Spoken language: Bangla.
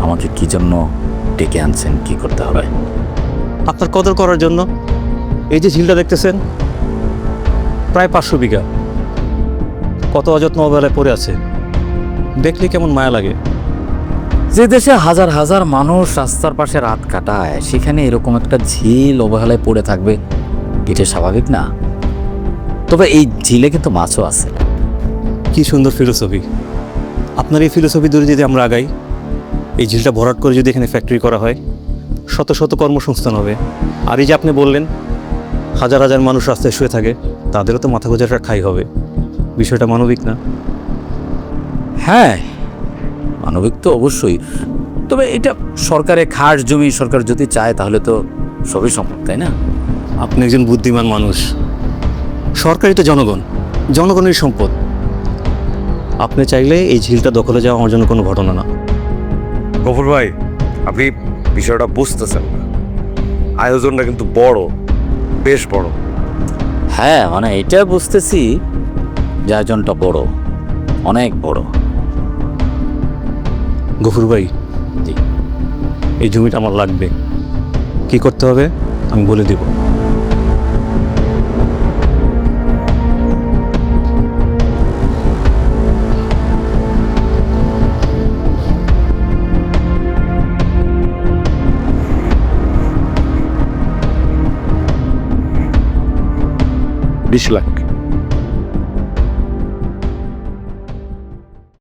আমাকে কি জন্য ডেকে আনছেন, কি করতে হবে? আপনার কদর করার জন্য। এই যে ঝিলটা দেখতেছেন, প্রায় 500 বিঘা, কত অযত্ন অবহেলায় পড়ে আছে, দেখলে কেমন মায়া লাগে। যে দেশে হাজার হাজার মানুষ রাস্তার পাশে রাত কাটায়, সেখানে এরকম একটা ঝিল অবহেলায় পড়ে থাকবে, এটা স্বাভাবিক না? তবে এই ঝিলে কিন্তু মাছও আছে। কি সুন্দর ফিলোসফি। আপনার এই ফিলোসফি ধরে যদি আমরা আগাই, এই ঝিলটা ভরাট করে যদি এখানে ফ্যাক্টরি করা হয়, শত শত কর্মসংস্থান হবে। আর এই যে আপনি বললেন হাজার হাজার মানুষ রাস্তায় শুয়ে থাকে, তাদেরও তো মাথা গোজাটা ঠাই হবে। বিষয়টা মানবিক না? হ্যাঁ, মানবিক তো অবশ্যই। তবে এটা সরকারের খাস জমি, সরকার যদি চায় তাহলে তো সবই সম্ভব, তাই না? আপনি একজন বুদ্ধিমান মানুষ। সরকারই তো জনগণ, জনগণের সম্পদ। আপনি চাইলে এই ঝিলটা দখলে যাওয়া আমার জন্য কোনো ঘটনা না। গফুর ভাই, আপনি বিষয়টা বুঝতেছেন না। আয়োজনটা কিন্তু বড়, বেশ বড়। হ্যাঁ, মানে এটা বুঝতেছি যে আয়োজনটা বড়, অনেক বড়। গফুর ভাই, জি। এই জমিটা আমার লাগবে। কি করতে হবে আমি বলে দিব। $20 লাখ।